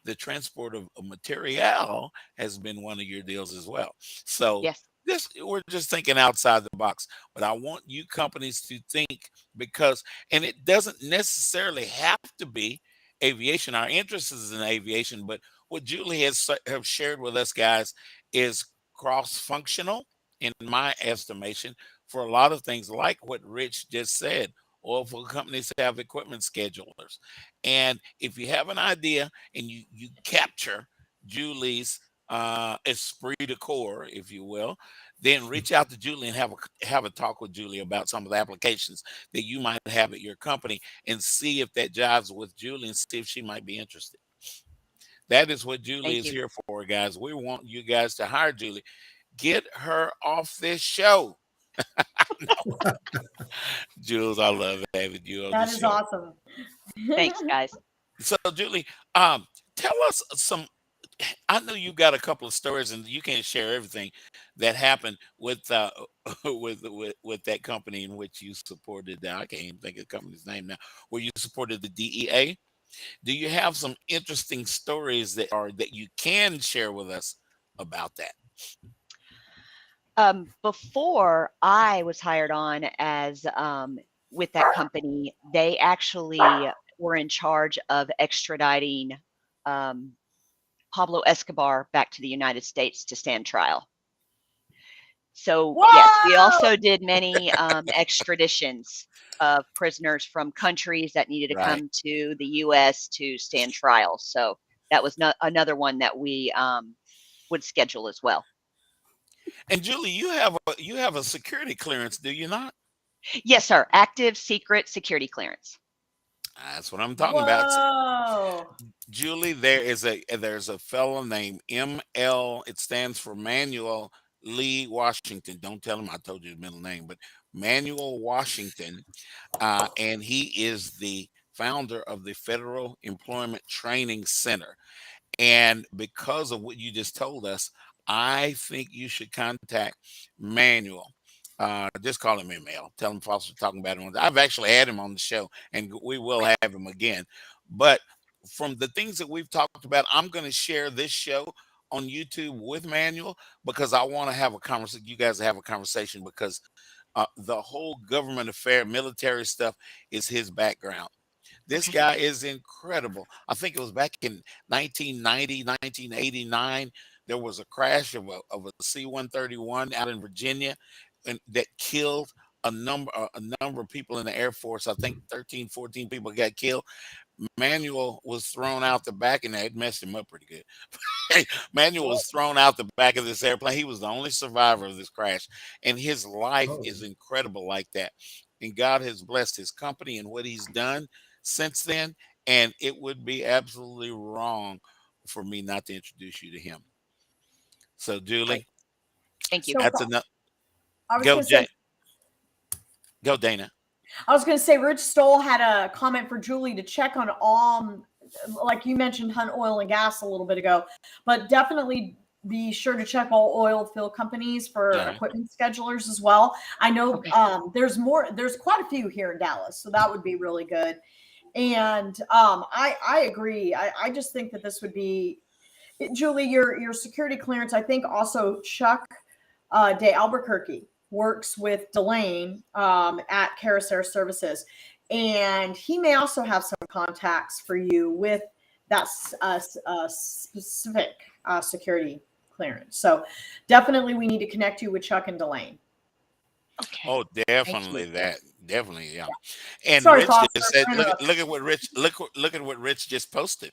the transport of material has been one of your deals as well. So Yes. this, we're just thinking outside the box, but I want you companies to think, because, and it doesn't necessarily have to be aviation. Our interest is in aviation, but what Julie have shared with us, guys, is cross functional in my estimation for a lot of things, like what Rich just said. Oil field companies have equipment schedulers, and if you have an idea and you capture Julie's esprit de corps, if you will, then reach out to Julie and have a talk with Julie about some of the applications that you might have at your company, and see if that jives with Julie, and see if she might be interested. That is what Julie Thank is you. here for, guys. We want you guys to hire Julie. Get her off this show. Jules, I love having you on the that is show. awesome. Thanks, guys. So, Julie, tell us some. I know you got a couple of stories, and you can't share everything that happened with with that company in which you supported. I can't even think of the company's name now. Where you supported the DEA. Do you have some interesting stories that you can share with us about that? Before I was hired on as with that company, they actually were in charge of extraditing um, Pablo Escobar back to the United States to stand trial. So yes, we Whoa! also did many extraditions of prisoners from countries that needed to Right. come to the U.S. to stand trial. So that was another one that we would schedule as well. And Julie, you have a security clearance, do you not? Yes, sir. Active secret security clearance. That's what I'm talking about. Whoa! Julie, there's a fellow named ML. It stands for Manuel Lee Washington. Don't tell him I told you his middle name, but Manuel Washington, and he is the founder of the Federal Employment Training Center. And because of what you just told us, I think you should contact Manuel. Just call him Emil. Tell him Foster's talking about him. I've actually had him on the show, and we will have him again. But from the things that we've talked about, I'm going to share this show on YouTube with Manuel because I want to have a conversation. You guys have a conversation because the whole government affair, military stuff is his background. This Okay. guy is incredible. I think it was back in 1990, 1989. There was a crash of a C-131 out in Virginia, and that killed a number of people in the Air Force. I think 13, 14 people got killed. Manuel was thrown out the back, and it messed him up pretty good. Manuel was thrown out the back of this airplane. He was the only survivor of this crash, and his life Oh, is incredible like that. And God has blessed his company and what he's done since then. And it would be absolutely wrong for me not to introduce you to him. So, Great. Julie, Thank you. So that's enough. I was Go, going to say, Go, Dana. Rich Stoll had a comment for Julie to check on all, like you mentioned, Hunt Oil and Gas a little bit ago, but definitely be sure to check all oil field companies for Yeah. equipment schedulers as well. I know Okay. there's quite a few here in Dallas, so that would be really good. And I agree. I just think that this would be, Julie, your security clearance. I think also Chuck De Albuquerque works with Delane at Carousel Services, and he may also have some contacts for you with that specific security clearance. So definitely, we need to connect you with Chuck and Delane. Okay. Oh, Thank definitely you. that. Definitely, yeah. And Sorry, Rich Foster, just said, for look, interrupting. look at what Rich look at what Rich just posted.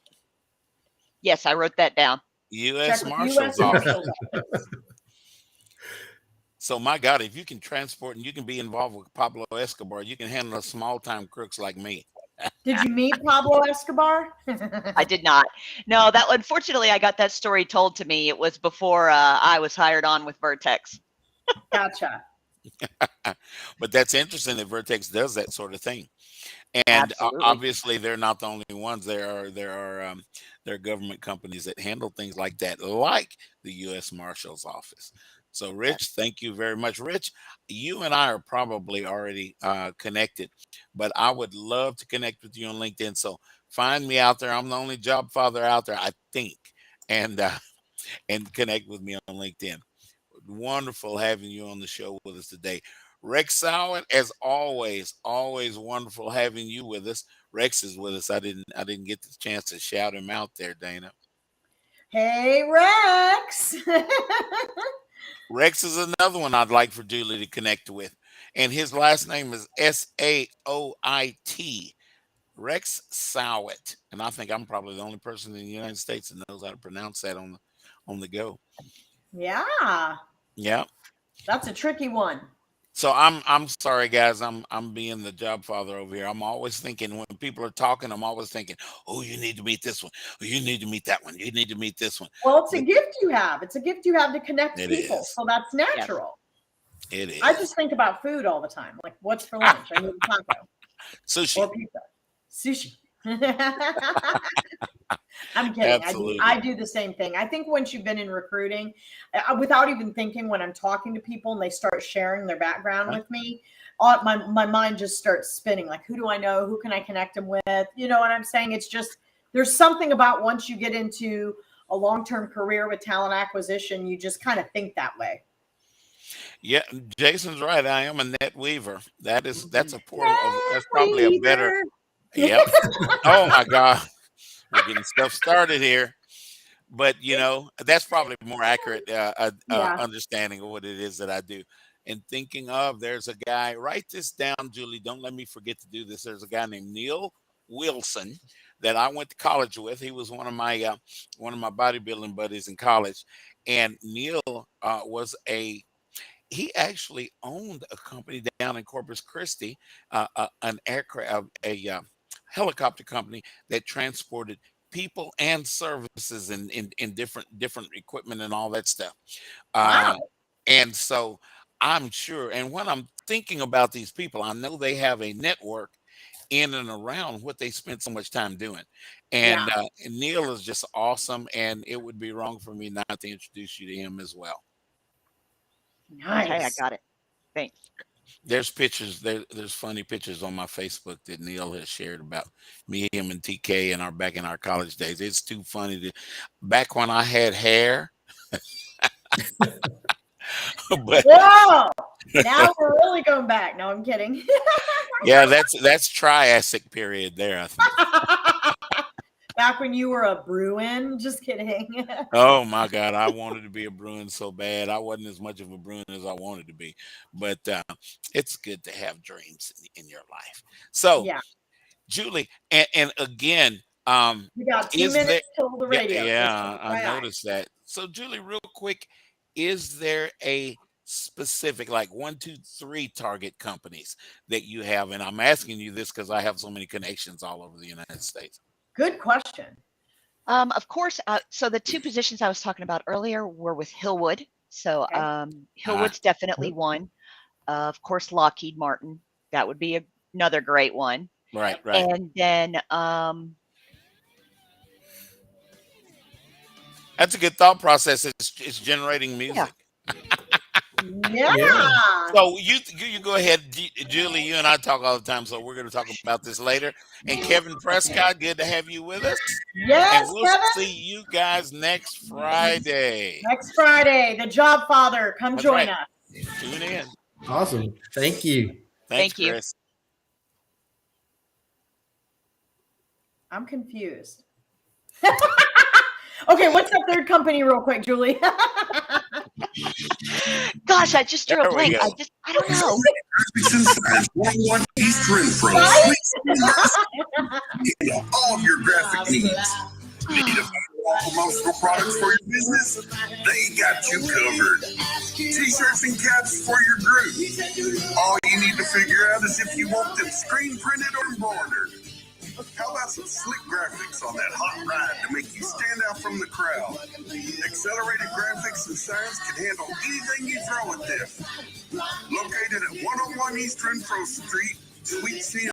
Yes, I wrote that down. U.S. Check with Marshals U.S. Office. Marshals Office. So my God, if you can transport and you can be involved with Pablo Escobar, you can handle a small time crooks like me. Did you meet Pablo Escobar? I did not. No, that unfortunately I got that story told to me. It was before I was hired on with Vertex. Gotcha. But that's interesting that Vertex does that sort of thing. And Absolutely. obviously, they're not the only ones. There are government companies that handle things like that, like the U.S. Marshal's Office. So, Yes. Rich, thank you very much. Rich, you and I are probably already connected, but I would love to connect with you on LinkedIn. So find me out there. I'm the only job father out there, I think, and and connect with me on LinkedIn. Wonderful having you on the show with us today. Rex Sauer, as always, always wonderful having you with us. Rex is with us. I didn't get the chance to shout him out there, Dana. Hey, Rex. Rex is another one I'd like for Julie to connect with. And his last name is Saoit. Rex Sowit. And I think I'm probably the only person in the United States that knows how to pronounce that on the go. Yeah, Yeah. that's a tricky one. So I'm sorry guys, I'm being the job father over here. I'm always thinking when people are talking, I'm always thinking, oh, you need to meet this one. Oh, you need to meet that one. You need to meet this one. Well, it's a But gift you have. It's a gift you have to connect it people. is. So that's Yes. natural. It is. I just think about food all the time. Like, what's for lunch? I need a taco Sushi. or pizza. Sushi. I'm kidding. Absolutely. I do the same thing. I think once you've been in recruiting, without even thinking, when I'm talking to people and they start sharing their background with me, my mind just starts spinning. Like, who do I know? Who can I connect them with? You know what I'm saying? It's just, there's something about once you get into a long-term career with talent acquisition, you just kind of think that way. Yeah, Jason's right. I am a net weaver. That's a that's Net probably a better. weaver. Yep. Oh my God. We're getting stuff started here. But that's probably more accurate Yeah. understanding of what it is that I do. And thinking of, there's a guy. Write this down, Julie. Don't let me forget to do this. There's a guy named Neil Wilson that I went to college with. He was one of my bodybuilding buddies in college, and Neil he actually owned a company down in Corpus Christi, an aircraft, a helicopter company that transported people and services in different equipment and all that stuff. Uh, Wow. and so I'm sure, and when I'm thinking about these people, I know they have a network in and around what they spent so much time doing. Yeah. And Neil is just awesome, and it would be wrong for me not to introduce you to him as well. Okay, I Nice. got it. Thanks. There's pictures. There's funny pictures on my Facebook that Neil has shared about me, him, and TK back in our college days. It's too funny to back when I had hair. But Whoa! Now we're really going back. No, I'm kidding. yeah, that's Triassic period there, I think. Back when you were a Bruin. Just kidding. Oh my God, I wanted to be a Bruin so bad. I wasn't as much of a Bruin as I wanted to be, but it's good to have dreams in your life. So, Yeah. Julie, and again, We got 2 is minutes there? till the Yeah, radio. yeah, I FYI. noticed that. So, Julie, real quick, is there a specific like 1, 2, 3 target companies that you have? And I'm asking you this because I have so many connections all over the United States. Good question. Of course. So the 2 positions I was talking about earlier were with Hillwood. So Okay. Hillwood's definitely one. Of course, Lockheed Martin. That would be another great one. Right. And then That's a good thought process. It's generating music. Yeah. So you go ahead, Julie. You and I talk all the time, so we're going to talk about this later. And Kevin Prescott, good to have you with us. Yes, and we'll Kevin. see you guys next Friday. Next Friday, the Jobfather. Come That's join right. us. Tune in. Awesome. Thank you. Thanks, Thank you. Chris. I'm confused. Okay, what's that 3rd company real quick, Julie? gosh, I just drew There a we blank. go. I don't know. 101 East Renfro. Right? All of your graphic needs. Need to find promotional products for your business? They got you covered. T-shirts and caps for your group. All you need to figure out is if you want them screen printed or embroidered. How about some slick graphics on that hot ride to make you stand out from the crowd? Accelerated graphics and signs can handle anything you throw at them. Located at 101 East Renfro Street, Suite C